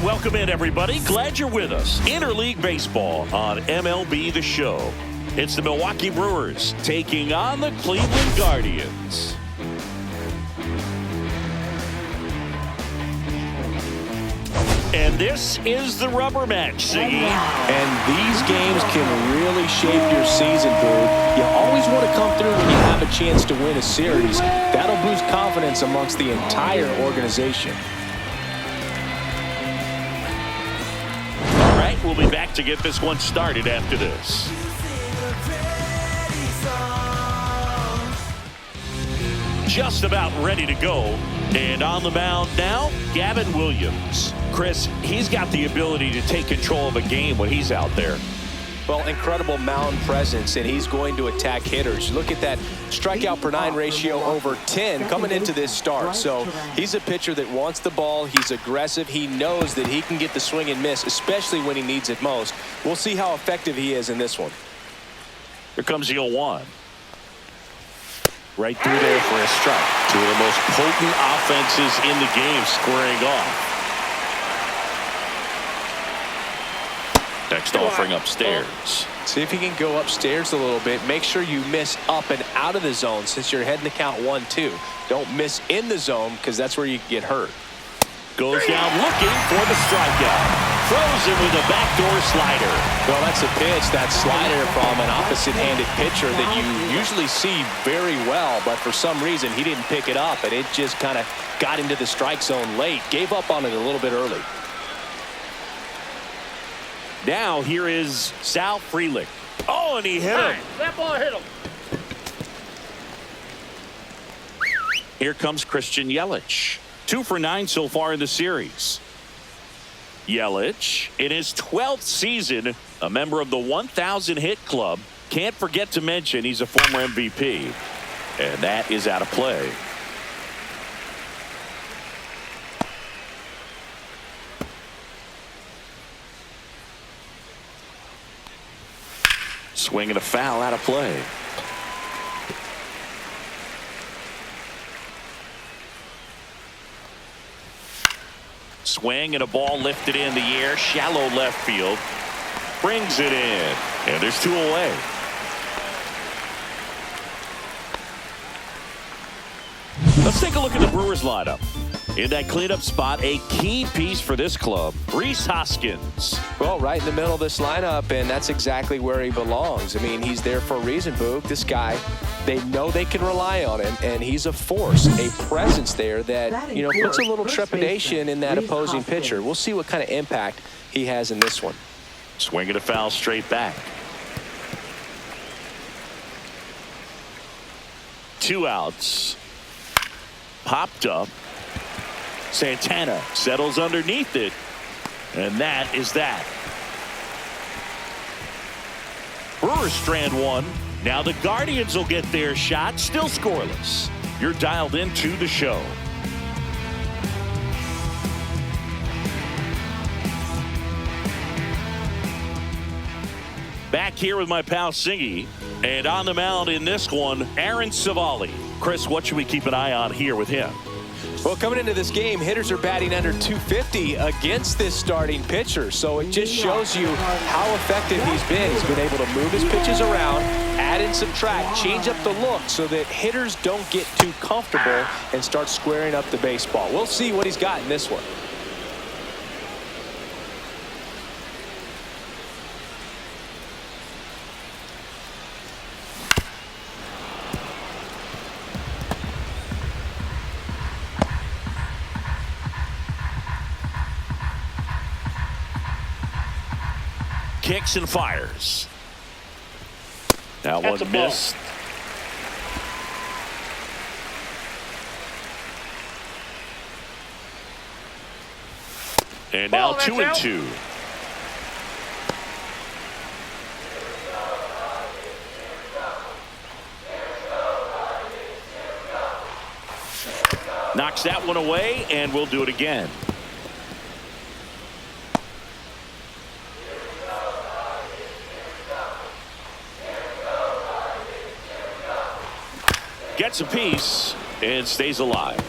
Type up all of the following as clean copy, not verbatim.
welcome in, everybody. Glad you're with us. Interleague Baseball on MLB The Show. It's the Milwaukee Brewers taking on the Cleveland Guardians. And this is the rubber match, Siggy. And these games can really shape your season, Boog. You always want to come through when you have a chance to win a series. That'll boost confidence amongst the entire organization. All right, we'll be back to get this one started after this. Just about ready to go. And on the mound now, Gavin Williams. Chris, he's got the ability to take control of a game when he's out there. Well, incredible mound presence, and he's going to attack hitters. Look at that strikeout per 9 ratio over 10 coming into this start. So he's a pitcher that wants the ball. He's aggressive. He knows that he can get the swing and miss, especially when he needs it most. We'll see how effective he is in this one. Here comes the 0-1. Right through there for a strike. Two of the most potent offenses in the game squaring off. Next offering upstairs. See if you can go upstairs a little bit. Make sure you miss up and out of the zone since you're heading to count 1-2. Don't miss in the zone because that's where you can get hurt. Goes down looking for the strikeout. Throws him with a backdoor slider. Well, that's a pitch, that slider from an opposite-handed pitcher that you usually see very well, but for some reason he didn't pick it up, and it just kind of got into the strike zone late. Gave up on it a little bit early. Now here is Sal Frelick. Oh, and he hit him. That ball hit him. Here comes Christian Yelich. 2 for 9 so far in the series. Yelich, in his 12th season, a member of the 1,000 hit club. Can't forget to mention he's a former MVP. And that is out of play. Swing and a foul, out of play. Swing and a ball lifted in the air, shallow left field. Brings it in, and there's 2 away. Let's take a look at the Brewers lineup. In that cleanup spot, a key piece for this club, Rhys Hoskins. Well, right in the middle of this lineup, and that's exactly where he belongs. I mean, he's there for a reason, Boog. This guy, they know they can rely on him, and he's a force, a presence there that, you know, puts a little trepidation in that opposing pitcher. We'll see what kind of impact he has in this one. Swing and a foul straight back. 2 outs. Popped up. Santana settles underneath it, and that is that. Brewers strand 1. Now the Guardians will get their shot, still scoreless. You're dialed into the show. Back here with my pal Siggy, and on the mound in this one, Aaron Savali. Chris, what should we keep an eye on here with him? Well, coming into this game, hitters are batting under 250 against this starting pitcher. So it just shows you how effective he's been. He's been able to move his pitches around, add and subtract, change up the look so that hitters don't get too comfortable and start squaring up the baseball. We'll see what he's got in this one. Kicks and fires. That one missed. And now 2-2. Knocks that one away, and we'll do it again. Gets a piece and stays alive.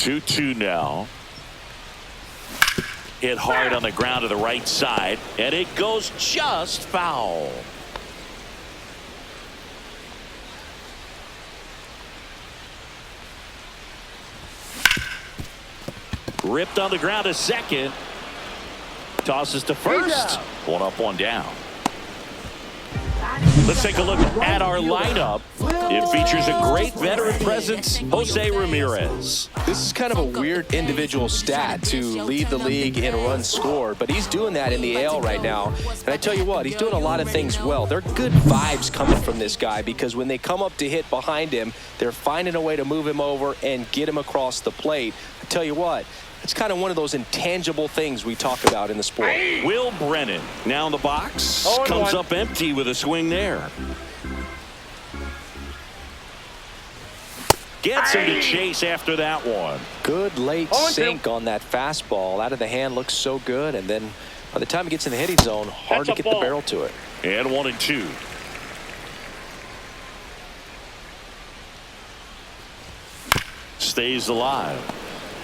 2-2 now. Hit hard on the ground to the right side, and it goes just foul. Ripped on the ground to second. Tosses to first. One up, one down. Let's take a look at our lineup. It features a great veteran presence, Jose Ramirez. This is kind of a weird individual stat to lead the league in runs scored, but he's doing that in the AL right now. And I tell you what, he's doing a lot of things well. There are good vibes coming from this guy because when they come up to hit behind him, they're finding a way to move him over and get him across the plate. I tell you what, it's kind of one of those intangible things we talk about in the sport. Will Brennan now in the box. Comes up empty with a swing there. Gets him to chase after that one. Good late sink on that fastball. Out of the hand looks so good. And then by the time it gets in the hitting zone, hard to get the barrel to it. And 1-2. Stays alive.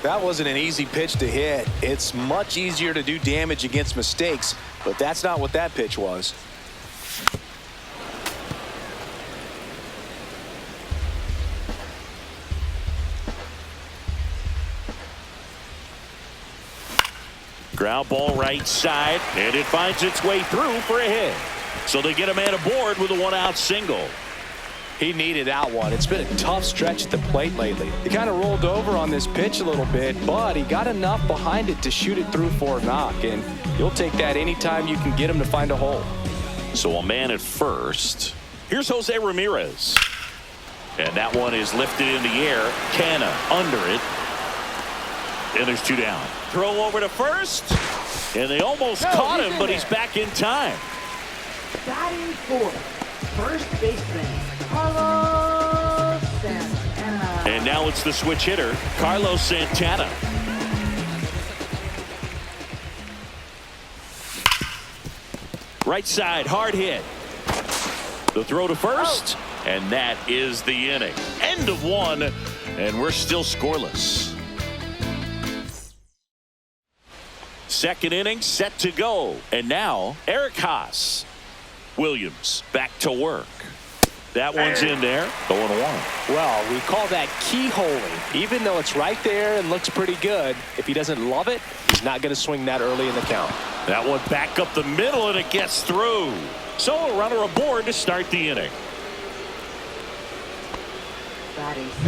That wasn't an easy pitch to hit. It's much easier to do damage against mistakes, but that's not what that pitch was. Ground ball right side, and it finds its way through for a hit. So they get a man aboard with a one-out single. He needed that one. It's been a tough stretch at the plate lately. He kind of rolled over on this pitch a little bit, but he got enough behind it to shoot it through for a knock, and you'll take that anytime you can get him to find a hole. So a man at first. Here's Jose Ramirez. And that one is lifted in the air. Canna under it. And there's two down. Throw over to first. And they almost caught him, but he's back in time. Batting fourth, first baseman, Carlos Santana. And now it's the switch hitter, Carlos Santana. Right side, hard hit. The throw to first, and that is the inning. End of one, and we're still scoreless. Second inning set to go, and now Eric Haas. Williams back to work. That one's in there. 0-1. Well, we call that keyholing. Even though it's right there and looks pretty good, if he doesn't love it, he's not going to swing that early in the count. That one back up the middle, and it gets through. So a runner aboard to start the inning.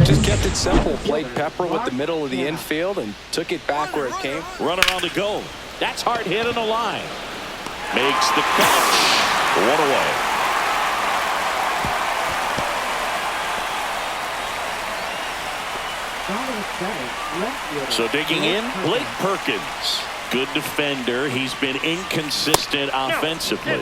Just kept it simple. Played pepper with the middle of the infield and took it back where it came. Runner on the go. That's hard hit on the line. Makes the catch. One away. So digging in, Blake Perkins. Good defender. He's been inconsistent offensively.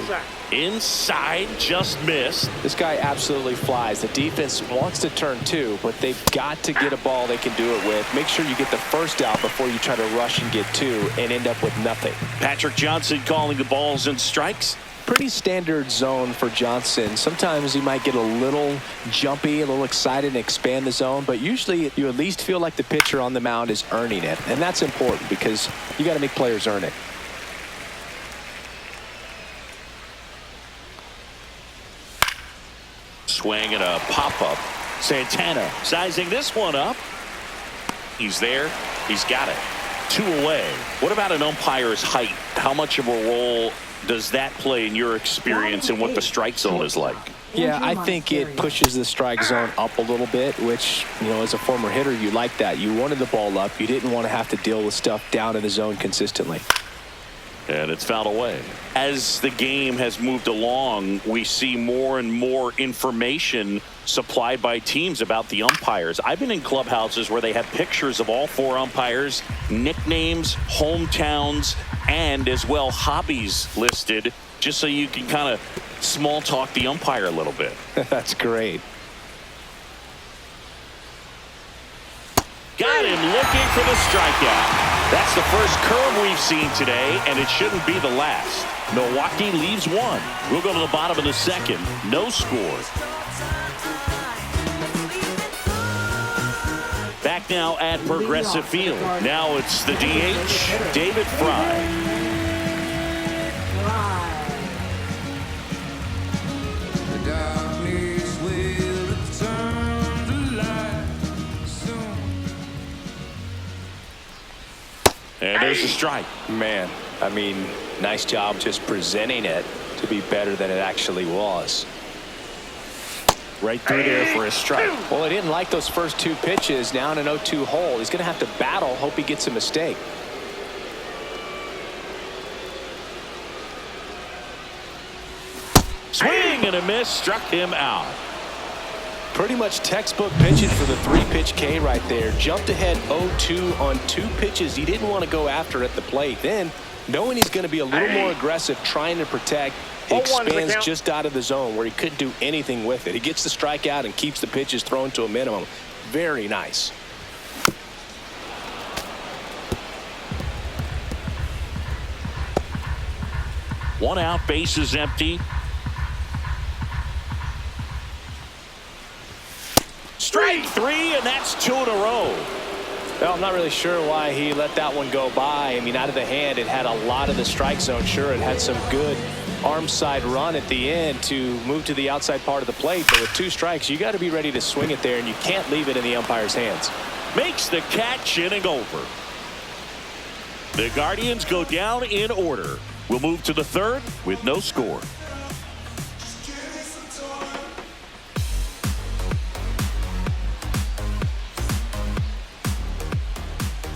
Inside, just missed. This guy absolutely flies. The defense wants to turn two, but they've got to get a ball they can do it with. Make sure you get the first out before you try to rush and get two and end up with nothing. Patrick Johnson calling the balls and strikes. Pretty standard zone for Johnson. Sometimes he might get a little jumpy, a little excited and expand the zone, but usually you at least feel like the pitcher on the mound is earning it, and that's important because you got to make players earn it. Swing and a pop-up. Santana sizing this one up. He's there. He's got it. Two away. What about an umpire's height? How much of a role does that play in your experience and what the strike zone is like? Yeah, I think it pushes the strike zone up a little bit, which, you know, as a former hitter, you like that. You wanted the ball up. You didn't want to have to deal with stuff down in the zone consistently. And it's fouled away. As the game has moved along, we see more and more information supplied by teams about the umpires. I've been in clubhouses where they have pictures of all four umpires, nicknames, hometowns, and as well hobbies listed, just so you can kind of small talk the umpire a little bit. That's great. Got him looking for the strikeout. That's the first curve we've seen today, and it shouldn't be the last. Milwaukee leaves one. We'll go to the bottom of the second. No score. Back back now at Progressive Field. Now it's the DH, David Fry. And there's a strike. Man, I mean, nice job just presenting it to be better than it actually was. Right through there for a strike. Well, he didn't like those first two pitches. Now in an 0-2 hole, he's going to have to battle, hope he gets a mistake. Swing and a miss, struck him out. Pretty much textbook pitching for the 3-pitch K right there. Jumped ahead 0-2 on 2 pitches he didn't want to go after at the plate. Then, knowing he's going to be a little more aggressive, trying to protect, he expands just out of the zone where he couldn't do anything with it. He gets the strikeout and keeps the pitches thrown to a minimum. Very nice. One out, bases empty. Strike 3, and that's 2 in a row. Well, I'm not really sure why he let that one go by. I mean, out of the hand, it had a lot of the strike zone. Sure, it had some good arm side run at the end to move to the outside part of the plate. But with 2 strikes, you got to be ready to swing it there, and you can't leave it in the umpire's hands. Makes the catch, inning over. The Guardians go down in order. We'll move to the 3rd with no score.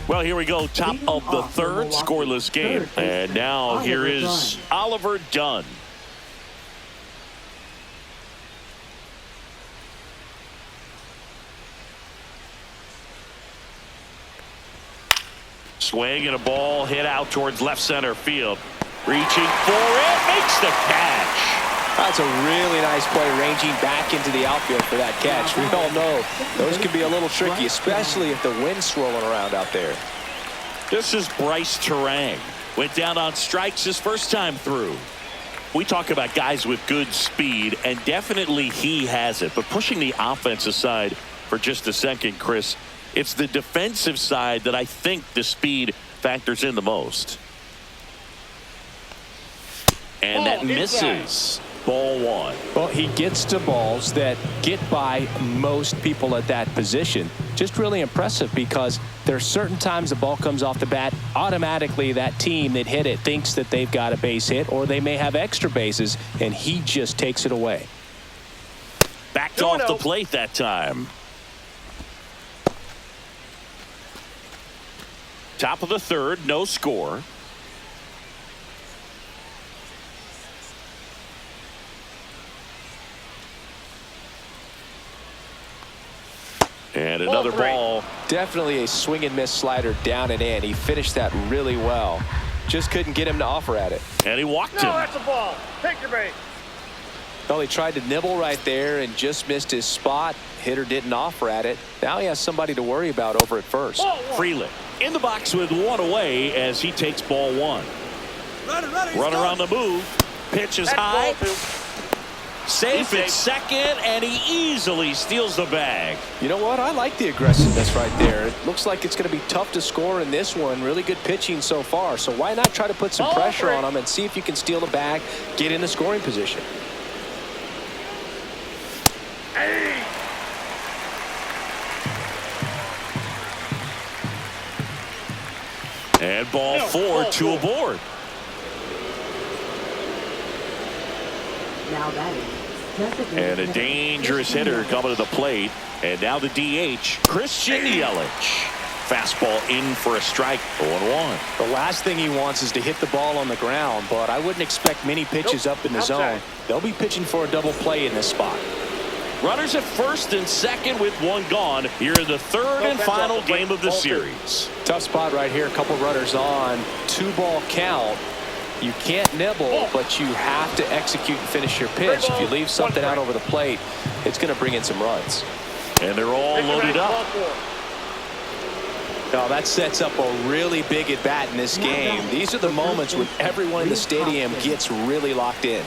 Well, here we go. Top of the 3rd, scoreless game. And now here is Oliver Dunn. Swing and a ball hit out towards left center field. Reaching for it, makes the catch. That's a really nice play, ranging back into the outfield for that catch. We all know those can be a little tricky, especially if the wind's swirling around out there. This is Bryce Terang. Went down on strikes his first time through. We talk about guys with good speed, and definitely he has it. But pushing the offense aside for just a second, Chris, it's the defensive side that I think the speed factors in the most. And that misses. Ball 1. Well, he gets to balls that get by most people at that position. Just really impressive, because there are certain times the ball comes off the bat, automatically that team that hit it thinks that they've got a base hit, or they may have extra bases, and he just takes it away. Backed off the plate that time. Top of the 3rd, no score. And another ball. Definitely a swing and miss slider down and in. He finished that really well. Just couldn't get him to offer at it. And he walked him. No, that's a ball. Take your bait. Well, he tried to nibble right there and just missed his spot. Hitter didn't offer at it. Now he has somebody to worry about over at first. Freeland in the box with 1 away as he takes ball 1. Runner on the move. Pitch is high. Safe at second, and he easily steals the bag. You know what? I like the aggressiveness right there. It looks like it's going to be tough to score in this one. Really good pitching so far. So why not try to put some pressure on him and see if you can steal the bag, get in the scoring position. And ball 4, 2 aboard. Now that is And a dangerous hitter coming to the plate. And now the DH, Christian Yelich. Fastball in for a strike, 0-1. The last thing he wants is to hit the ball on the ground, but I wouldn't expect many pitches up in the zone. They'll be pitching for a double play in this spot. Runners at first and second with 1 gone here in the 3rd and final game of the series. Tough spot right here. A couple runners on. 2-ball count. You can't nibble, but you have to execute and finish your pitch. If you leave something out over the plate, it's going to bring in some runs. And they're all loaded up. Now that sets up a really big at bat in this game. These are the moments when everyone in the stadium gets really locked in.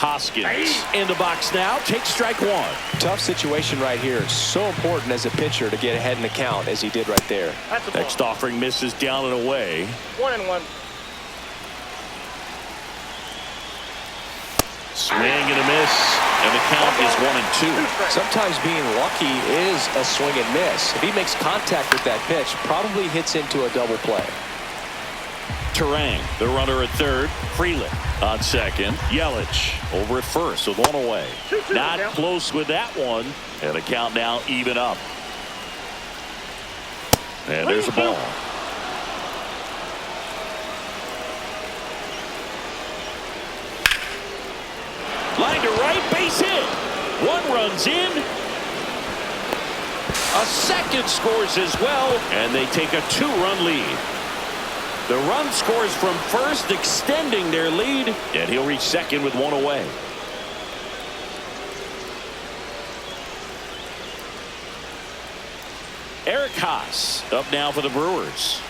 Hoskins in the box now. Takes strike one. Tough situation right here. So important as a pitcher to get ahead in the count as he did right there. That's a ball. Next offering misses down and away. 1-1. Swing and a miss. And the count is 1-2. Sometimes being lucky is a swing and miss. If he makes contact with that pitch, probably hits into a double play. Terang, the runner at third. Freeland on second. Yelich over at first with one away. Not close with that one. And the count now even up. And there's a ball. Line to right, base hit. One runs in. A second scores as well, and they take a 2-run lead. The run scores from first, extending their lead, and he'll reach second with one away. Eric Haas up now for the Brewers.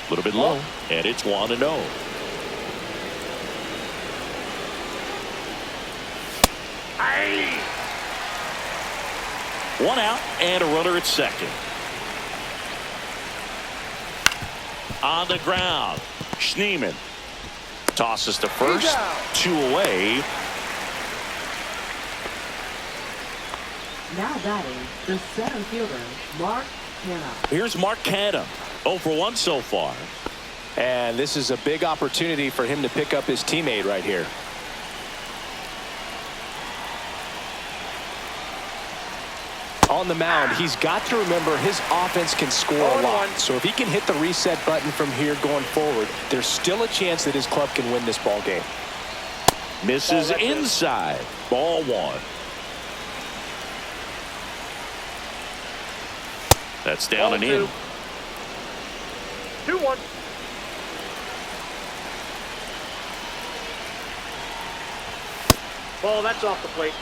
A little bit low, and it's 1-0. One out and a runner at second. On the ground, Schneemann tosses to first, 2 away. Now batting, the center fielder, Mark Canha. Here's Mark Canha, 0 for 1 so far. And this is a big opportunity for him to pick up his teammate right here. On the mound, he's got to remember his offense can score a lot. So if he can hit the reset button from here going forward, there's still a chance that his club can win this ball game. Misses inside. Ball one. That's down and in. 2-1. Ball, that's off the plate.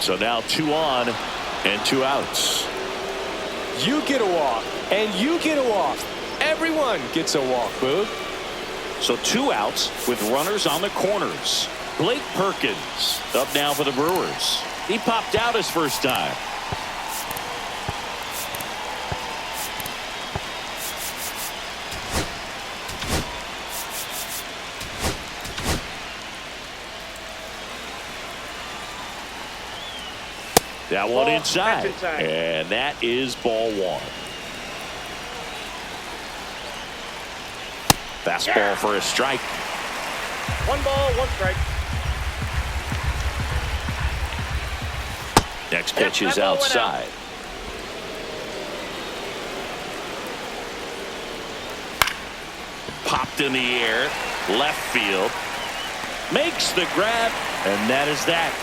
So now 2 on and 2 outs. You get a walk, and you get a walk. Everyone gets a walk, Boog. So 2 outs with runners on the corners. Blake Perkins up now for the Brewers. He popped out his first time. That one inside. And that is ball one. Fastball for a strike. 1 ball, 1 strike. Next pitch is outside. Popped in the air. Left field. Makes the grab. And that is that.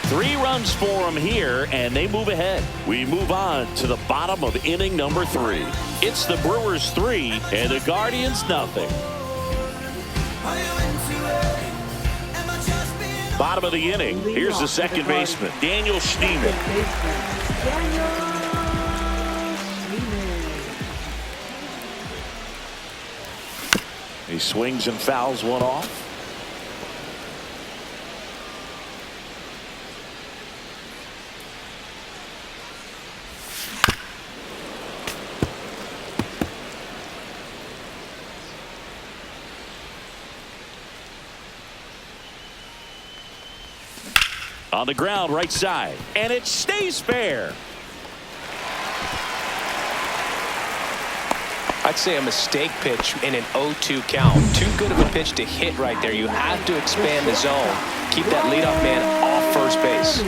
3 runs for him here, and they move ahead. We move on to the bottom of inning number 3. It's the Brewers 3 and the Guardians nothing. Bottom of the inning. Here's the second baseman, Daniel Schneemann. He swings and fouls one off. On the ground, right side, and it stays fair. I'd say a mistake pitch in an 0-2 count. Too good of a pitch to hit right there. You have to expand the zone. Keep that leadoff man off first base.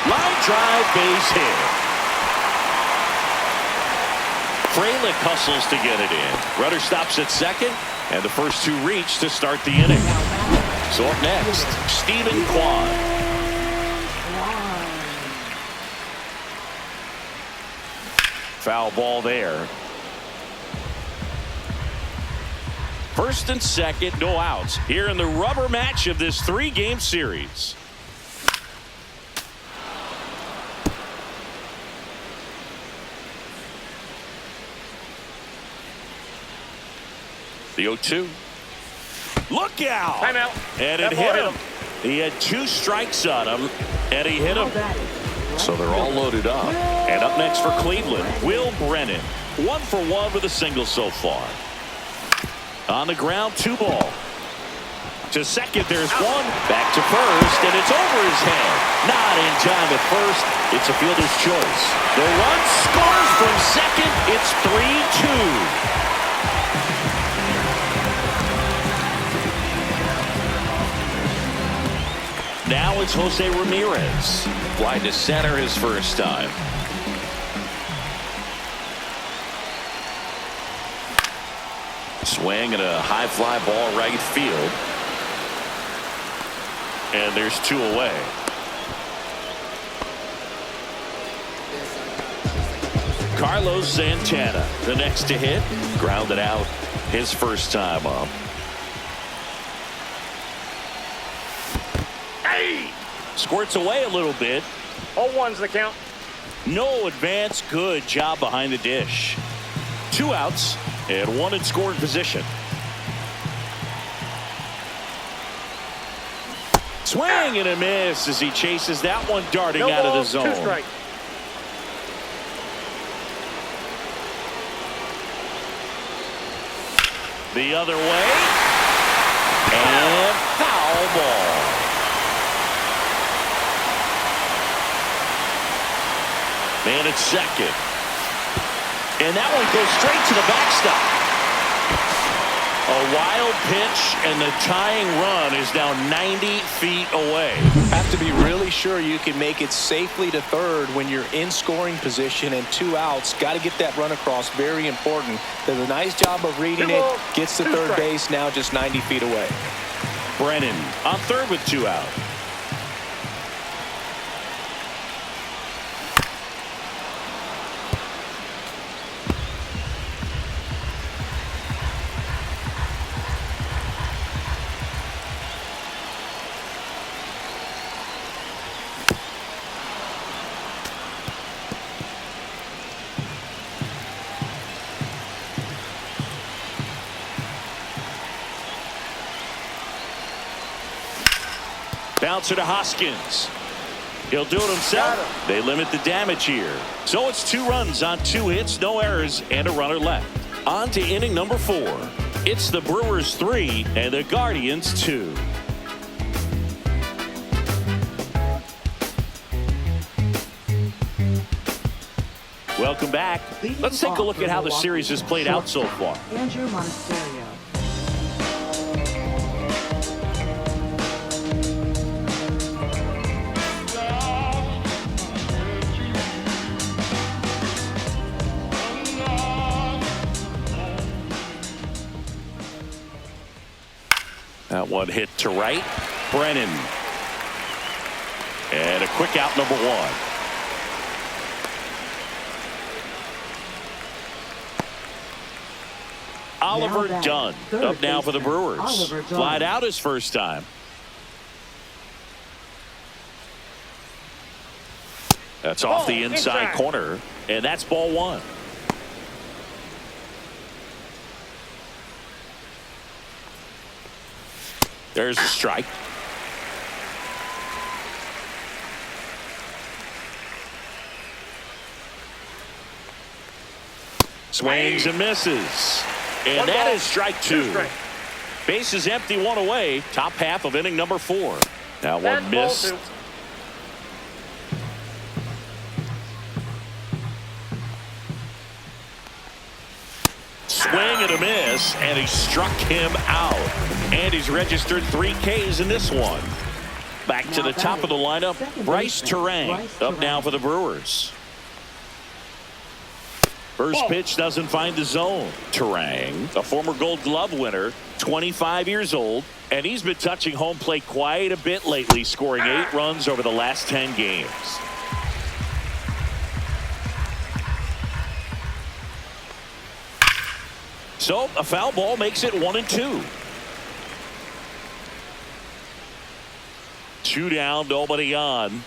Line drive, base hit. Frelick hustles to get it in. Runner stops at second, and the first 2 reach to start the inning. So up next, Stephen Kwan. Foul ball there. First and second, no outs here in the rubber match of this 3-game series. The 0-2. Look out. Timeout. And That it ball hit him. He had 2 strikes on him, and he hit him. So they're all loaded up. And up next for Cleveland, Will Brennan. 1 for 1 with a single so far. On the ground, 2 ball. To second, there's 1. Back to first, and it's over his head. Not in time at first. It's a fielder's choice. The run scores from second. It's 3-2. Now it's Jose Ramirez. Fly to center his first time. Swing and a high fly ball right field. And there's 2 away. Carlos Santana, the next to hit. Grounded out his first time up. Hey! Squirts away a little bit. 0-1's the count. No advance. Good job behind the dish. 2 outs and 1 in scoring position. Swing and a miss as he chases that one darting No out of the balls, 2 zone. strikes. The other way. And foul ball. And it's second. And that one goes straight to the backstop. A wild pitch, and the tying run is now 90 feet away. Have to be really sure you can make it safely to third when you're in scoring position and 2 outs. Got to get that run across. Very important. Does a nice job of reading it. Gets to third base, now just 90 feet away. Brennan on third with 2 out. Bouncer to Hoskins. He'll do it himself. They limit the damage here. So it's 2 runs on 2 hits, no errors, and a runner left. On to inning number 4. It's the Brewers 3 and the Guardians 2. Welcome back. Let's take a look at how the series has played out so far. Andrew Monasterio. That one hit to right. Brennan. And a quick out, number 1. Oliver Dunn up now for the Brewers. Flied out his first time. That's off the inside corner, and that's ball 1. There's a strike. Swings and misses. And that is strike 2. Base is empty, 1 away. Top half of inning number 4. Now one missed. Swing and a miss, and he struck him out. And he's registered 3 Ks in this one. Back to the top of the lineup, Bryce Terang up now for the Brewers. First pitch doesn't find the zone. Terang, a former Gold Glove winner, 25 years old, and he's been touching home plate quite a bit lately, scoring 8 runs over the last 10 games. So a foul ball makes it 1-2. 2 down, nobody on.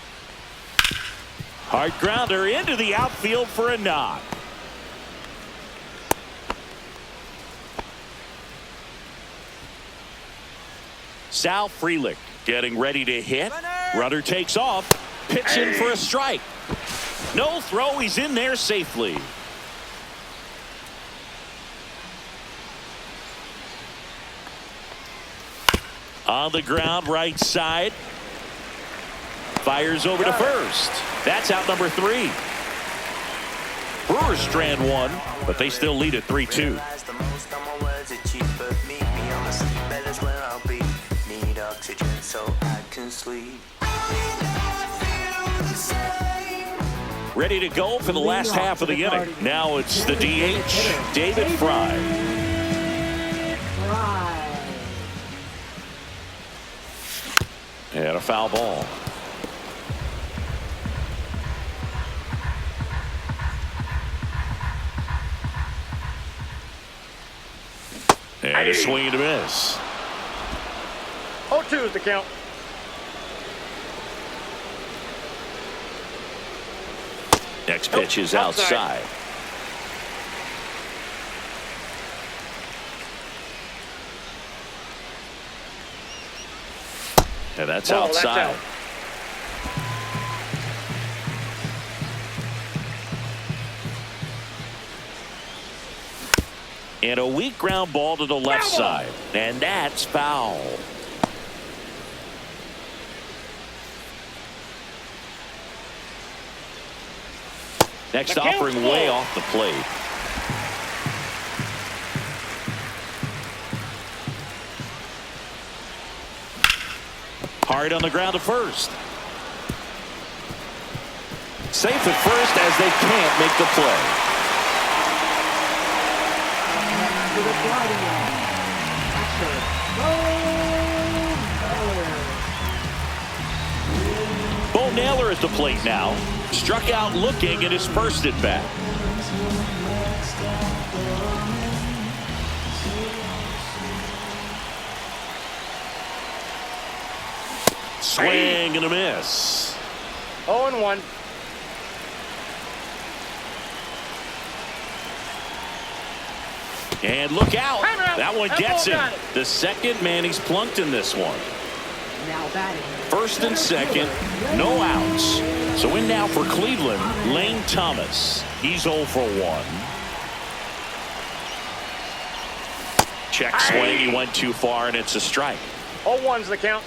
Hard grounder into the outfield for a knock. Sal Frelick getting ready to hit. Runner takes off. Pitching for a strike. No throw. He's in there safely. On the ground, right side. Fires over to first. That's out number 3. Brewers strand 1, but they still lead at 3-2. Ready to go for the last half of the inning. Now it's the DH, David Fry. And a foul ball. And a swing and a miss. 0-2 is the count. Next pitch is outside. And that's outside. That's out. And a weak ground ball to the left side. And that's foul. Next offering way off the plate. Hard on the ground to first. Safe at first as they can't make the play. Bo Naylor at the plate now. Struck out looking at his first at bat. Swing and a miss. 0-1. And look out. That one gets him. The second man he's plunked in this one. First and second, no outs. So in now for Cleveland, Lane Thomas. He's 0 for 1. Check swing. He went too far, and it's a strike. 0-1's the count.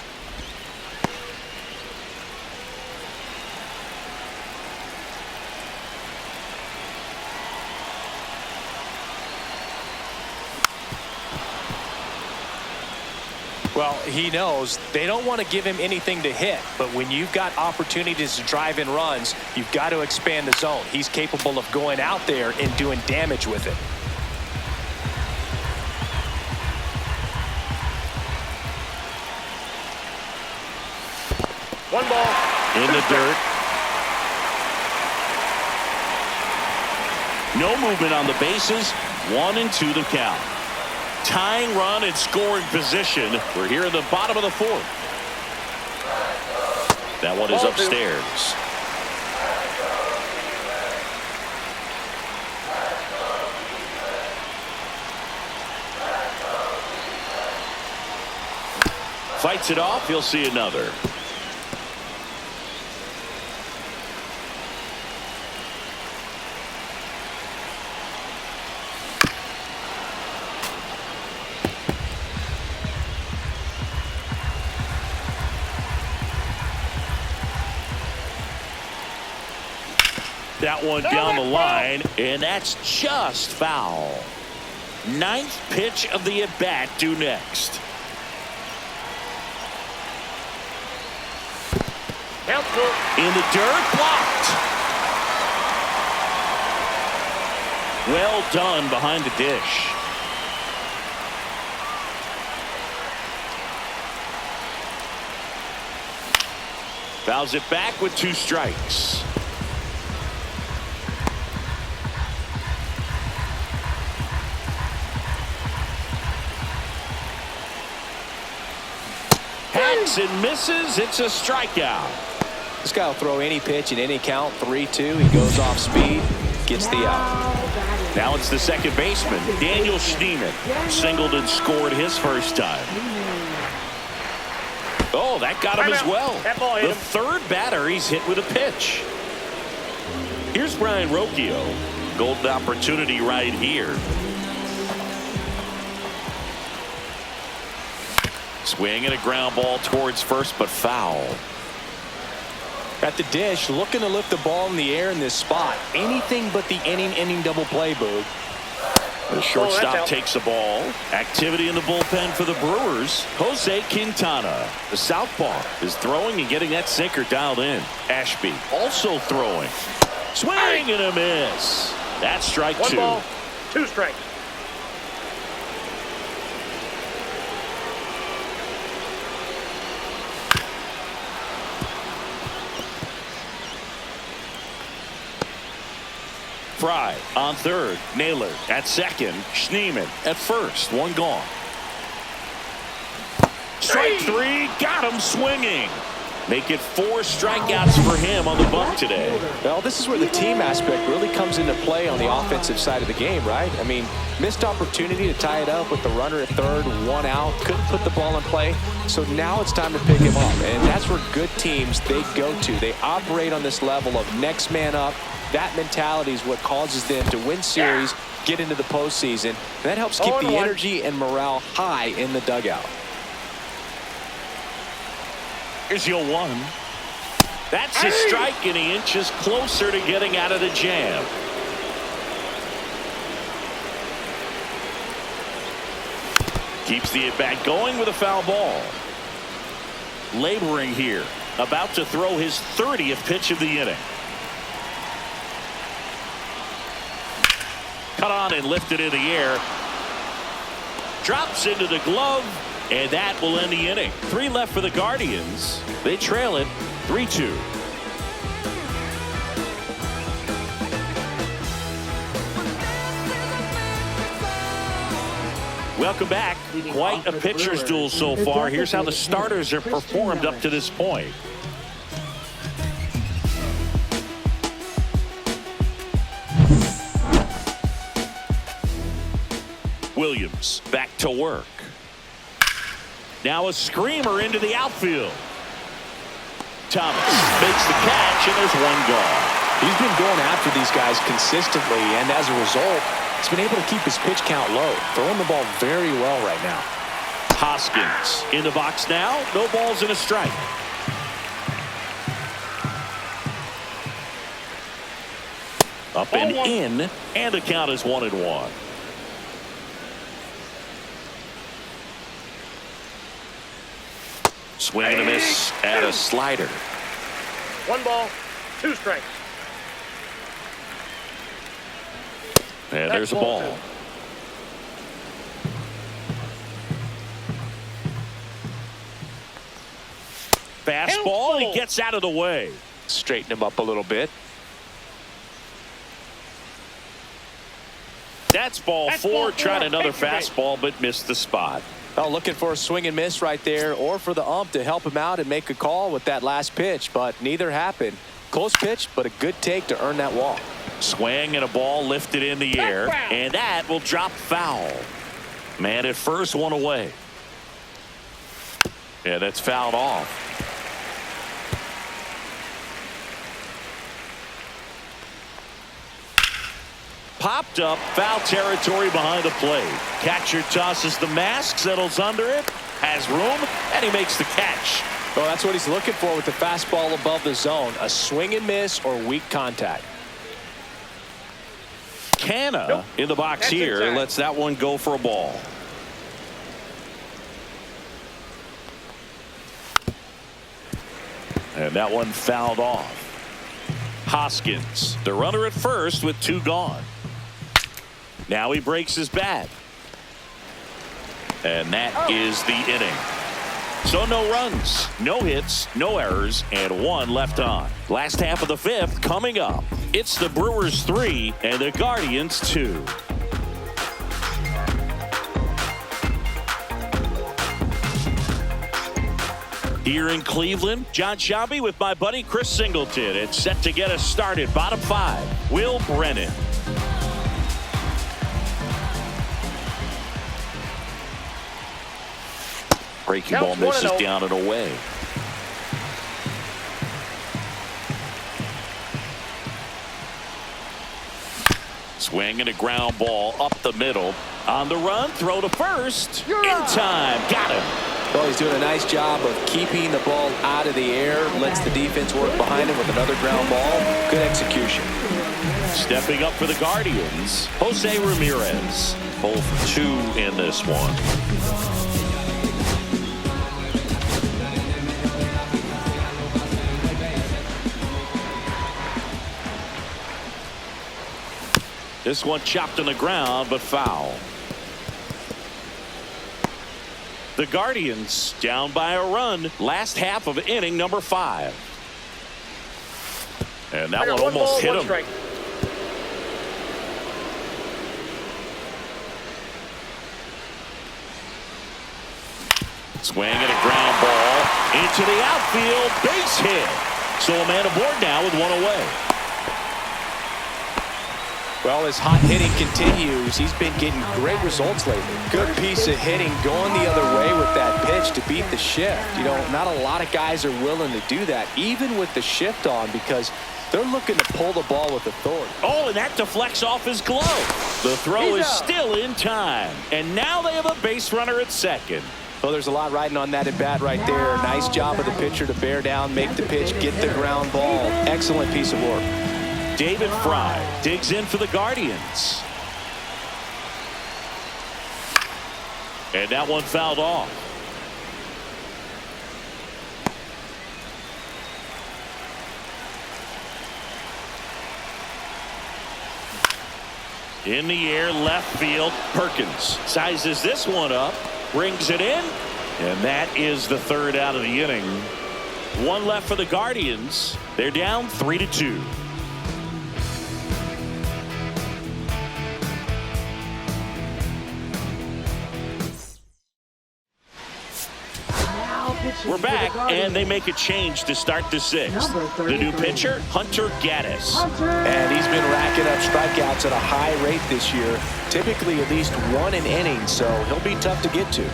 Well, he knows they don't want to give him anything to hit, but when you've got opportunities to drive in runs, you've got to expand the zone. He's capable of going out there and doing damage with it. One ball. In the dirt. No movement on the bases. 1-2 the count. Tying run in scoring position. We're here in the bottom of the 4th. That one is upstairs. Fights it off. He'll see another. That one down the line, and that's just foul. 9th pitch of the at-bat due next. In the dirt, blocked. Well done behind the dish. Fouls it back with 2 strikes. And misses. It's a strikeout. This guy will throw any pitch in any count. 3-2. He goes off speed, gets the out. Now it's the second baseman, Daniel Schneemann. Singled and scored his first time. Oh, that got him as well. That ball hit The him. third batter he's hit with a pitch. Here's Brian Rocchio. Golden opportunity right here. Swing and a ground ball towards first, but foul. At the dish, looking to lift the ball in the air in this spot. Anything but the inning double play, Boog. The shortstop takes the ball. Activity in the bullpen for the Brewers. Jose Quintana, the southpaw, is throwing and getting that sinker dialed in. Ashby also throwing. Swing and a miss. That's strike 2. 1 ball, 2 strikes. Fry on third. Naylor at second. Schneemann at first. 1 gone. Strike 3. Got him swinging. Make it 4 strikeouts for him on the buck today. Well, this is where the team aspect really comes into play on the offensive side of the game, right? I mean, missed opportunity to tie it up with the runner at third, 1 out, couldn't put the ball in play. So now it's time to pick him up, and that's where good teams, they go to. They operate on this level of next man up. That mentality is what causes them to win series, get into the postseason, and that helps keep the energy and morale high in the dugout. Here's your 1. That's a strike, and he inches closer to getting out of the jam. Keeps the at-bat going with a foul ball. Laboring here. About to throw his 30th pitch of the inning. Cut on and lifted in the air. Drops into the glove. And that will end the inning. 3 left for the Guardians. They trail it 3-2. Welcome back. Quite a pitcher's duel so far. Here's how the starters have performed up to this point. Williams back to work. Now a screamer into the outfield. Thomas makes the catch, and there's 1 gone. He's been going after these guys consistently, and as a result, he's been able to keep his pitch count low, throwing the ball very well right now. Hoskins in the box now. No balls and a strike. Up and in, and the count is 1-1. Swing and a miss at a slider. 1 ball, 2 strikes. And there's a ball. 2. Fastball, he gets out of the way. Straighten him up a little bit. That's ball 4. Tried another fastball, but missed the spot. Well, looking for a swing and miss right there, or for the ump to help him out and make a call with that last pitch, but neither happened. Close pitch, but a good take to earn that walk. Swing and a ball lifted in the air, and that will drop foul. Man at first, 1 away. Yeah, that's fouled off. Popped up, foul territory behind the plate. Catcher tosses the mask, settles under it, has room, and he makes the catch. Well, that's what he's looking for with the fastball above the zone. A swing and miss or weak contact. Canna in the box here lets that one go for a ball. And that one fouled off. Hoskins, the runner at first with 2 gone. Now he breaks his bat. And that is the inning. So no runs, no hits, no errors, and 1 left on. Last half of the 5th coming up. It's the Brewers 3 and the Guardians 2. Here in Cleveland, John Shabby with my buddy Chris Singleton. It's set to get us started. Bottom 5, Will Brennan. Breaking ball misses down and away. Swing and a ground ball up the middle. On the run, throw to first. In time. Got him. Well, he's doing a nice job of keeping the ball out of the air. Lets the defense work behind him with another ground ball. Good execution. Stepping up for the Guardians, Jose Ramirez. Both 2 in this one. This one chopped on the ground, but foul. The Guardians down by a run. Last half of inning number 5. And that one almost hit him. Strike. Swing and a ground ball into the outfield. Base hit. So a man aboard now with 1 away. Well, his hot hitting continues. He's been getting great results lately. Good piece of hitting going the other way with that pitch to beat the shift. You know, not a lot of guys are willing to do that, even with the shift on, because they're looking to pull the ball with authority. Oh, and that deflects off his glove. The throw is still in time. And now they have a base runner at second. Well, there's a lot riding on that at bat right there. Nice job of the pitcher to bear down, make the pitch, get the ground ball. Excellent piece of work. David Fry digs in for the Guardians. And that one fouled off. In the air, left field. Perkins sizes this one up, brings it in, and that is the 3rd out of the inning. 1 left for the Guardians. They're down 3-2. We're back, and they make a change to start the 6th. The new pitcher, Hunter Gaddis. And he's been racking up strikeouts at a high rate this year. Typically at least 1 an inning, so he'll be tough to get to.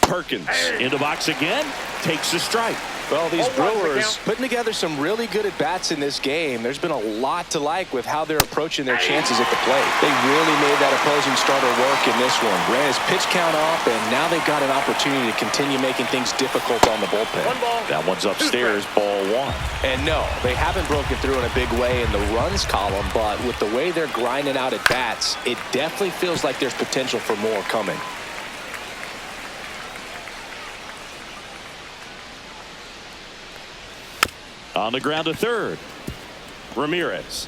Perkins in the box again, takes a strike. Well, these Brewers putting together some really good at-bats in this game. There's been a lot to like with how they're approaching their chances at the plate. They really made that opposing starter work in this one. Ran his pitch count up, and now they've got an opportunity to continue making things difficult on the bullpen. That one's upstairs, ball 1. And no, they haven't broken through in a big way in the runs column, but with the way they're grinding out at-bats, it definitely feels like there's potential for more coming. On the ground to third. Ramirez.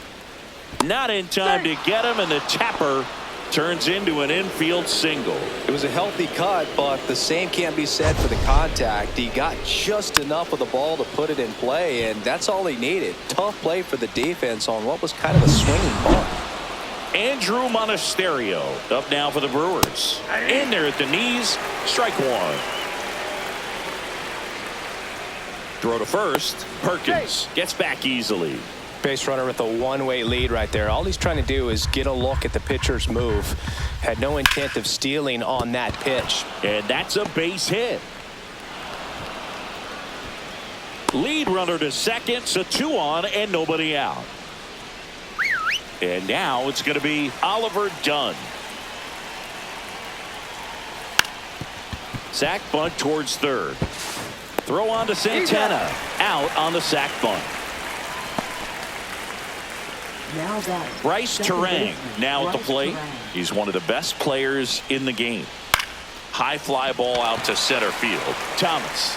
Not in time to get him, and the tapper turns into an infield single. It was a healthy cut, but the same can't be said for the contact. He got just enough of the ball to put it in play, and that's all he needed. Tough play for the defense on what was kind of a swinging ball. Andrew Monasterio up now for the Brewers. In there at the knees. Strike 1. Throw to first. Perkins gets back easily. Base runner with a one-way lead right there. All he's trying to do is get a look at the pitcher's move. Had no intent of stealing on that pitch. And that's a base hit. Lead runner to second, so 2 on and nobody out. And now it's going to be Oliver Dunn. Sack bunt towards third. Throw on to Santana. Out on the sack bunt. Bryce Terang now at the plate. He's one of the best players in the game. High fly ball out to center field. Thomas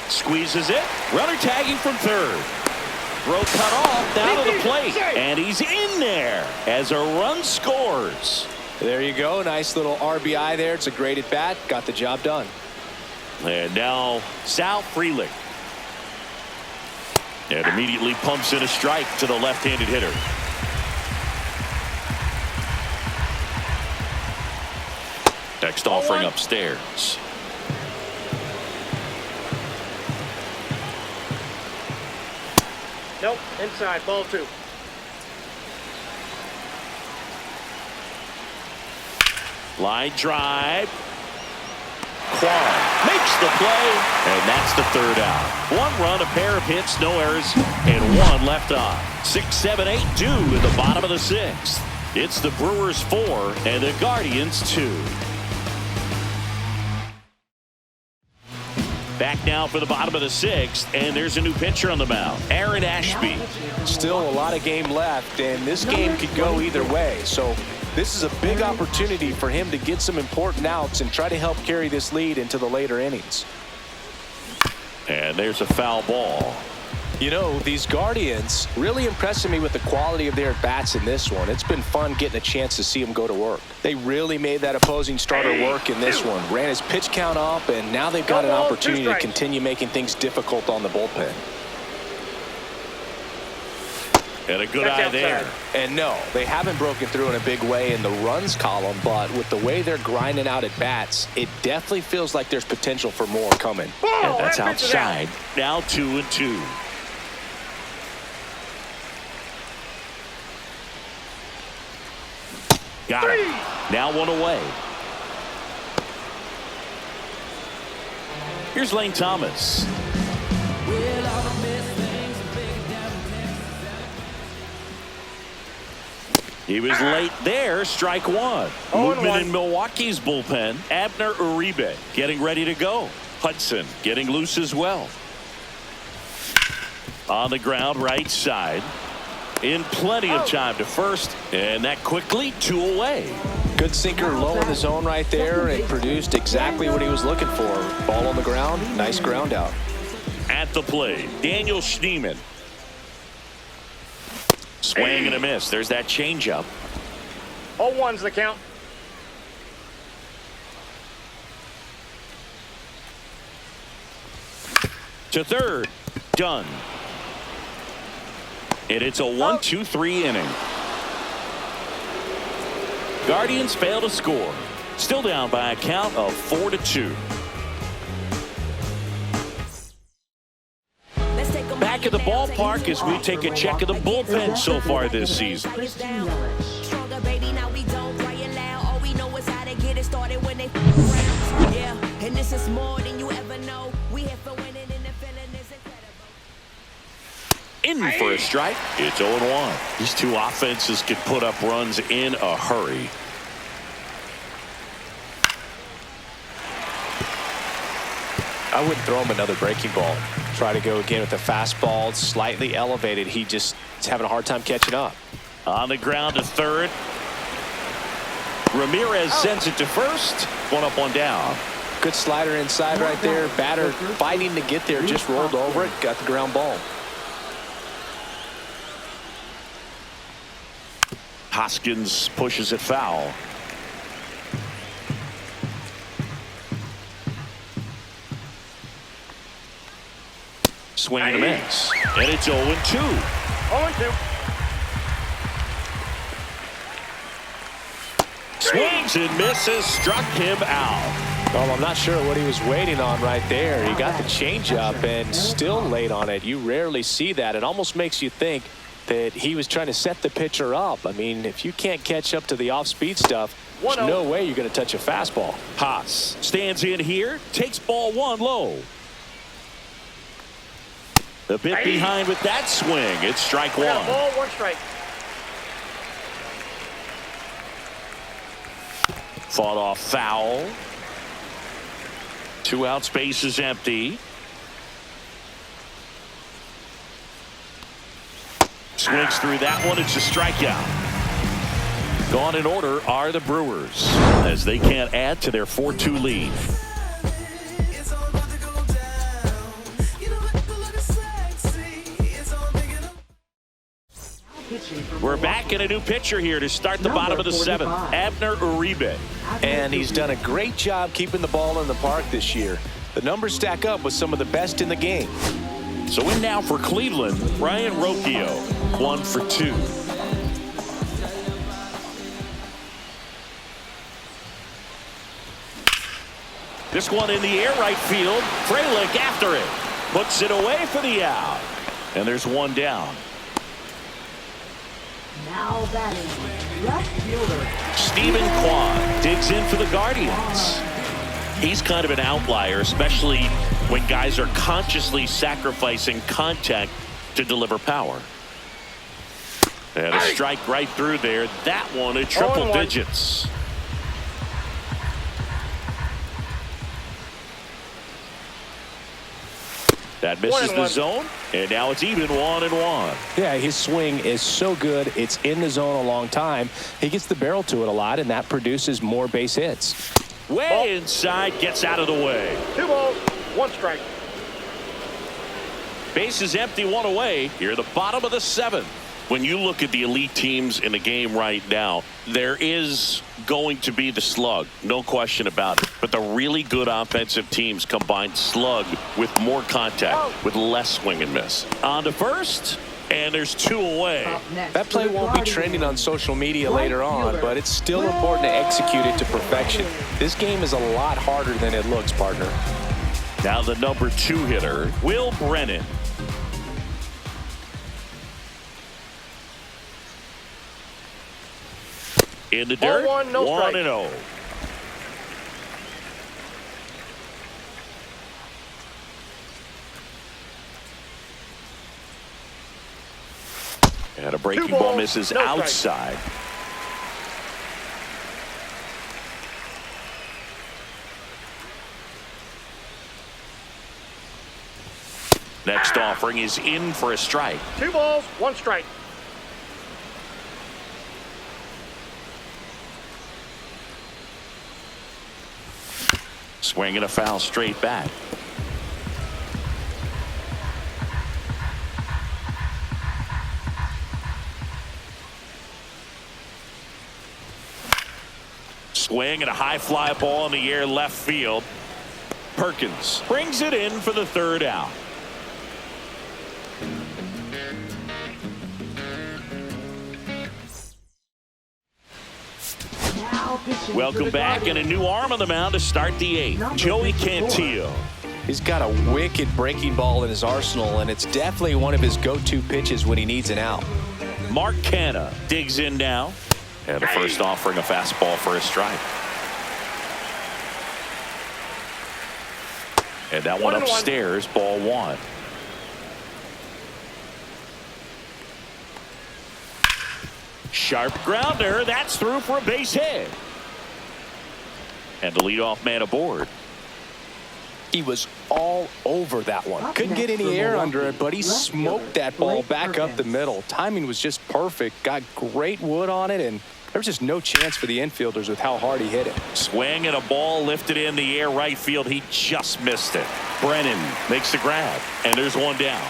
squeezes it. Runner tagging from third. Throw cut off down to the plate. And he's in there as a run scores. There you go. Nice little RBI there. It's a great at bat. Got the job done. And now Sal Frelick. And immediately pumps in a strike to the left-handed hitter. Next offering upstairs. Nope, inside, ball 2. Line drive. Quan makes the play, and that's the third out. One run, a pair of hits, no errors, and one left on. 6, 7, 8 due in the bottom of the sixth. It's the Brewers 4 and the Guardians 2. Back now for the bottom of the sixth, and there's a new pitcher on the mound, Aaron Ashby. Still a lot of game left, and this game could go either way. So this is a big opportunity for him to get some important outs and try to help carry this lead into the later innings. And there's a foul ball. You know, these Guardians really impressing me with the quality of their at-bats in this one. It's been fun getting a chance to see them go to work. They really made that opposing starter work in this one. Ran his pitch count up, and now they've got an opportunity to continue making things difficult on the bullpen. And a good eye there. And no, they haven't broken through in a big way in the runs column, but with the way they're grinding out at bats, it definitely feels like there's potential for more coming. And that's outside. Now 2-2. Got it. Now one away. Here's Lane Thomas. He was late there. Strike one. Movement in Milwaukee's bullpen. Abner Uribe getting ready to go. Hudson getting loose as well. On the ground, right side. In plenty of time to first, and that quickly 2 away. Good sinker low in the zone right there, and produced exactly what he was looking for. Ball on the ground, nice ground out. At the plate, Daniel Schneemann. Swing and a miss. There's that changeup. 0-1's the count. To third, done. And it's a 1-2-3 inning. Guardians fail to score. Still down by a count of 4-2. Back at the ballpark as we take a check of the bullpen so far this season. Stronger, baby, now we don't cry aloud. All we know is how to get it started when they around. Yeah, and this is more than you ever know. We here for winning and the feeling is incredible. In for a strike. It's 0-1. These two offenses could put up runs in a hurry. I wouldn't throw him another breaking ball. Try to go again with the fastball. It's slightly elevated. He just is having a hard time catching up. On the ground to third. Ramirez sends it to first. One up, one down. Good slider inside right there. Batter fighting to get there. Just rolled over it. Got the ground ball. Hoskins pushes it foul. Swing and a miss. And it's 0-2. 0-2. Swings and misses. Struck him out. Well, I'm not sure what he was waiting on right there. He got the changeup and still late on it. You rarely see that. It almost makes you think that he was trying to set the pitcher up. I mean, if you can't catch up to the off-speed stuff, there's no way you're going to touch a fastball. Haas stands in here, takes ball one low. The bit behind with that swing. It's strike one. Ball, one strike. Fought off foul. 2 out, space is empty. Swings through that one. It's a strikeout. Gone in order are the Brewers as they can't add to their 4-2 lead. We're back in a new pitcher here to start the bottom of the 7th. Abner Uribe. And he's done a great job keeping the ball in the park this year. The numbers stack up with some of the best in the game. So in now for Cleveland, Ryan Rocchio, 1 for 2. This one in the air right field. Frelick after it. Puts it away for the out. And there's one down. Now batting, Left fielder. Stephen Kwan digs in for the Guardians. He's kind of an outlier, especially when guys are consciously sacrificing contact to deliver power. And a strike right through there. That one at triple digits. That misses the zone, and now it's even 1-1. Yeah, his swing is so good. It's in the zone a long time. He gets the barrel to it a lot, and that produces more base hits. Way inside, gets out of the way. 2 balls, 1 strike. Base is empty, 1 away. Here at the bottom of the 7th. When you look at the elite teams in the game right now, there is going to be the slug, no question about it. But the really good offensive teams combine slug with more contact, with less swing and miss. On to first, and there's 2 away. That play won't be trending on social media later on, but it's still important to execute it to perfection. This game is a lot harder than it looks, partner. Now the number 2 hitter, Will Brennan. In the dirt, 1-0. And a breaking ball misses outside. Next offering is in for a strike. 2 balls, 1 strike. Swinging a foul straight back. Swing and a high fly ball in the air left field. Perkins brings it in for the 3rd out. Welcome back, and a new arm on the mound to start the 8th. Joey Cantillo. He's got a wicked breaking ball in his arsenal, and it's definitely one of his go-to pitches when he needs an out. Mark Canha digs in now. And the first offering a fastball for a strike. And that one upstairs, ball 1. Sharp grounder. That's through for a base hit. And the leadoff man aboard. He was all over that one. Couldn't get any air under it, but he smoked that ball back up the middle. Timing was just perfect. Got great wood on it, and there was just no chance for the infielders with how hard he hit it. Swing and a ball lifted in the air right field. He just missed it. Brennan makes the grab, and there's 1 down.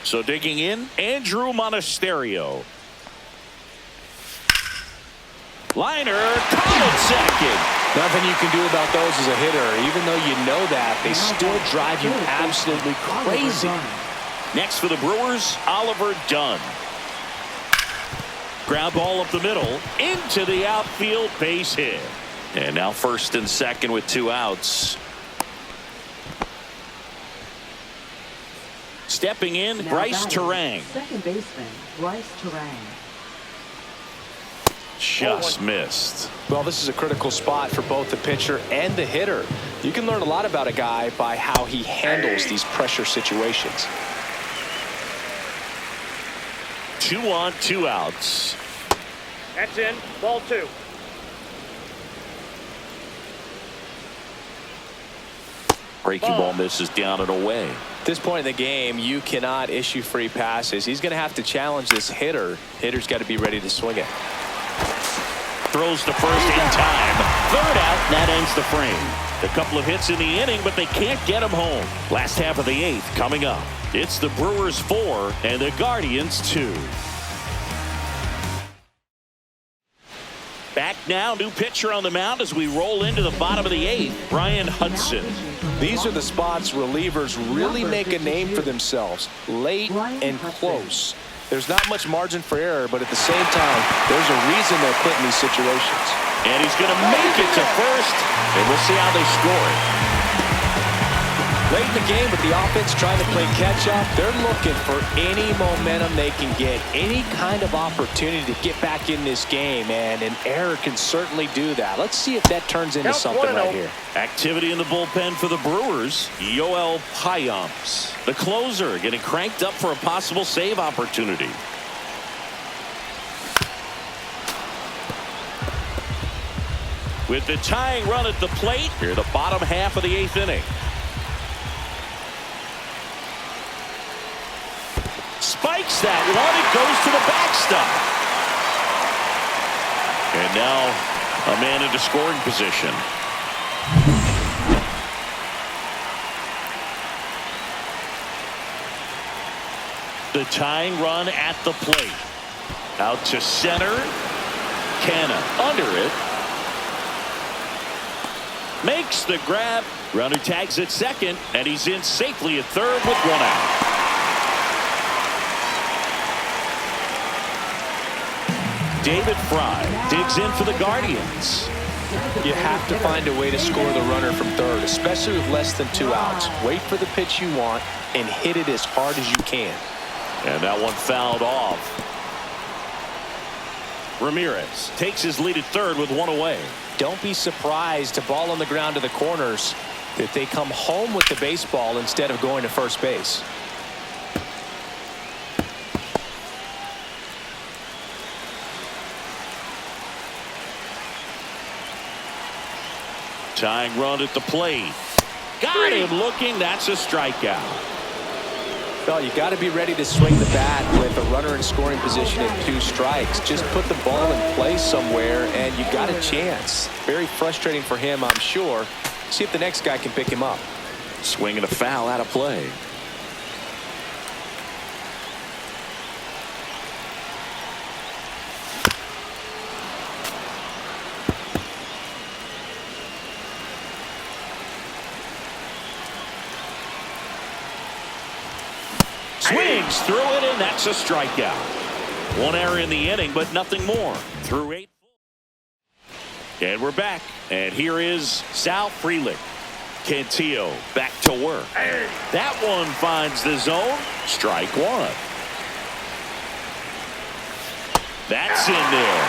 So digging in, Andrew Monasterio. Liner, caught at second. Nothing you can do about those as a hitter. Even though you know that, they still drive you absolutely crazy. Next for the Brewers, Oliver Dunn. Ground ball up the middle, into the outfield, base hit. And now 1st and 2nd with 2 outs. Stepping in, Bryce Terang. Second baseman, Bryce Terang. Just missed. Well, this is a critical spot for both the pitcher and the hitter. You can learn a lot about a guy by how he handles these pressure situations. 2 on, 2 outs. That's in, ball 2. Breaking ball misses down and away. At this point in the game, you cannot issue free passes. He's going to have to challenge this hitter. Hitter's got to be ready to swing it. Throws to first in time. 3rd out, that ends the frame. A couple of hits in the inning, but they can't get him home. Last half of the 8th coming up. It's the Brewers 4 and the Guardians 2. Back now, new pitcher on the mound as we roll into the bottom of the 8th, Brian Hudson. These are the spots relievers really make a name for themselves, late and close. There's not much margin for error, but at the same time, there's a reason they're put in these situations. And he's going to make it to first, and we'll see how they score it. Late in the game with the offense trying to play catch-up, they're looking for any momentum they can get, any kind of opportunity to get back in this game, and an error can certainly do that. Let's see if that turns into something right here. Activity in the bullpen for the Brewers. Yoel Payamps, the closer, getting cranked up for a possible save opportunity. With the tying run at the plate, here the bottom half of the 8th inning. Spikes that one. It goes to the backstop. And now a man into scoring position. The tying run at the plate. Out to center. Canna under it. Makes the grab. Runner tags at second, and he's in safely at third with one out. David Fry digs in for the Guardians. You have to find a way to score the runner from third, especially with less than 2 outs. Wait for the pitch you want and hit it as hard as you can. And that one fouled off. Ramirez takes his lead at third with one away. Don't be surprised, a ball on the ground to the corners, that they come home with the baseball instead of going to first base. Tying run at the plate. Got him looking. That's a strikeout. Well, you got to be ready to swing the bat with a runner in scoring position at 2 strikes. Just put the ball in play somewhere, and you got a chance. Very frustrating for him, I'm sure. See if the next guy can pick him up. Swinging a foul out of play. Swings through it, and that's a strikeout. One error in the inning, but nothing more. Through 8. And we're back. And here is Sal Frelick. Cantillo back to work. That one finds the zone. Strike one. That's in there.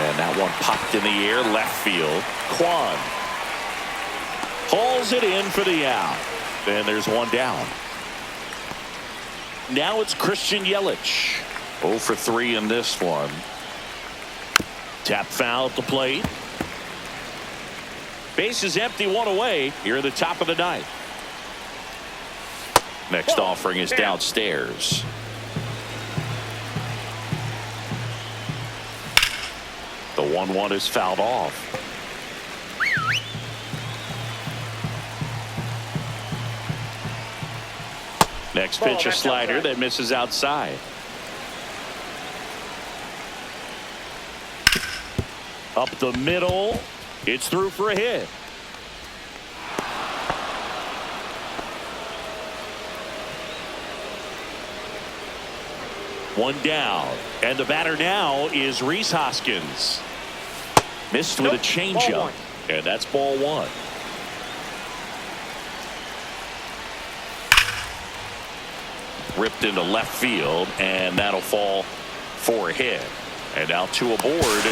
And that one popped in the air, left field. Kwan hauls it in for the out. And there's one down. Now it's Christian Yelich. 0 for 3 in this one. Tap foul at the plate. Base is empty, one away. Here at the top of the 9th. Next offering is downstairs. The 1-1 is fouled off. Next pitch, a slider that misses outside. Up the middle. It's through for a hit. One down. And the batter now is Rhys Hoskins. Missed with a changeup. And that's ball 1. Ripped into left field, and that'll fall for a hit. And now 2 aboard.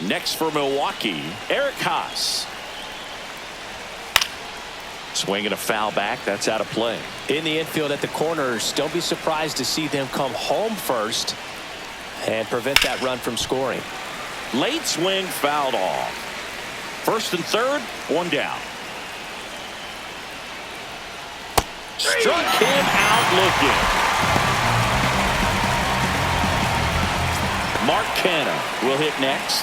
Next for Milwaukee, Eric Haas. Swinging a foul back. That's out of play. In the infield at the corners, don't be surprised to see them come home first and prevent that run from scoring. Late swing fouled off. First and third, one down. Struck him out looking. Mark Canna will hit next.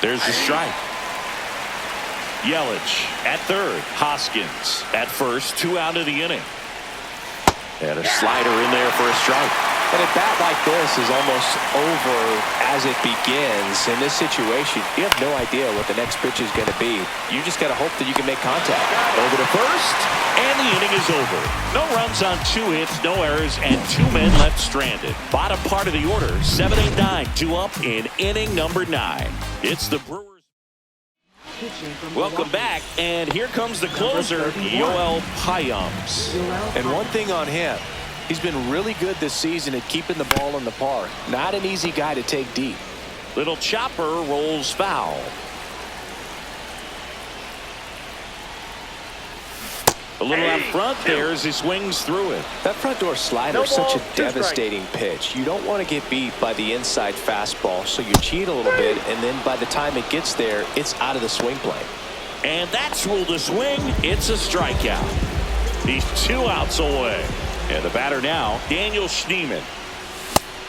There's the strike. Yelich at third. Hoskins at first. 2 out of the inning. And a slider in there for a strike. And a bat like this is almost over as it begins. In this situation, you have no idea what the next pitch is going to be. You just got to hope that you can make contact. Over to first, and the inning is over. No runs on 2 hits, no errors, and 2 men left stranded. Bottom part of the order, 7-8-9, 2 up in inning number 9. It's the Brewers. Welcome back, and here comes the closer, Yoel Payams. And one thing on him, he's been really good this season at keeping the ball in the park. Not an easy guy to take deep. Little chopper rolls foul. A little out front there as he swings through it. That front door slider is such a devastating pitch. You don't want to get beat by the inside fastball, so you cheat a little bit, and then by the time it gets there, it's out of the swing plane. And that's ruled a swing. It's a strikeout. He's 2 outs away. And the batter now, Daniel Schneemann.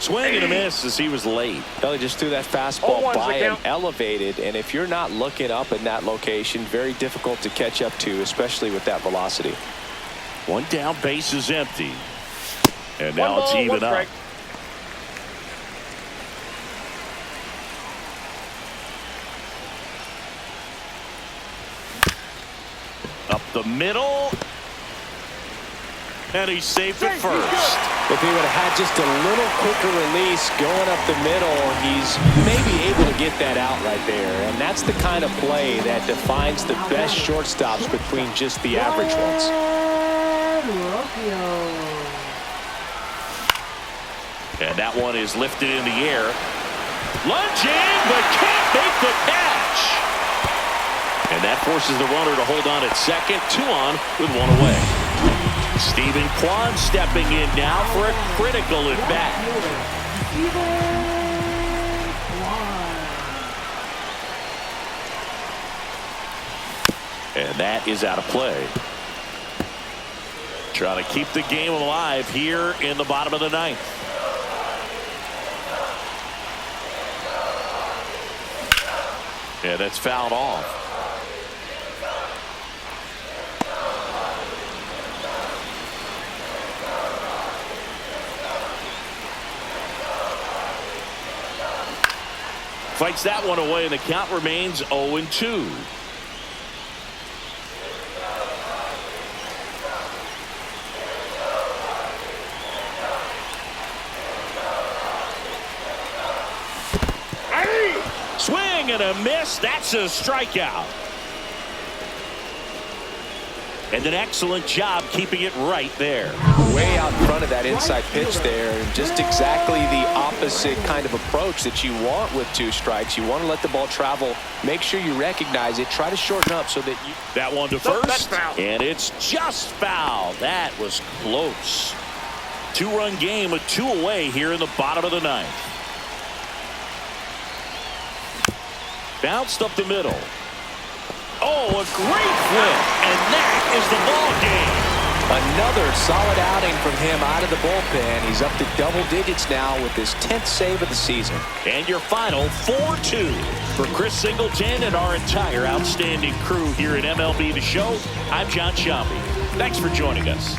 Swing and a miss as he was late. He just threw that fastball by him, elevated, and if you're not looking up in that location, very difficult to catch up to, especially with that velocity. 1 down, base is empty. And now it's even up. Up the middle. And he's safe at first. If he would have had just a little quicker release going up the middle, he's maybe able to get that out right there. And that's the kind of play that defines the best shortstops between just the average ones. And that one is lifted in the air. Lunging, but can't make the catch. And that forces the runner to hold on at second. 2 on with 1 away. Stephen Kwan stepping in now for a critical at bat. And that is out of play. Trying to keep the game alive here in the bottom of the 9th. Yeah, that's fouled off. Fights that one away, and the count remains 0-2. Swing and a miss. That's a strikeout. And an excellent job keeping it right there. Way out in front of that inside pitch there, and just exactly the opposite kind of approach that you want with 2 strikes. You want to let the ball travel, make sure you recognize it, try to shorten up so that you... That one to first, and it's just foul. That was close. 2-run game with 2 away here in the bottom of the 9th. Bounced up the middle. Oh, a great flip, and that is the ball game. Another solid outing from him out of the bullpen. He's up to double digits now with his 10th save of the season. And your final 4-2 for Chris Singleton and our entire outstanding crew here at MLB The Show. I'm John Sciambi. Thanks for joining us.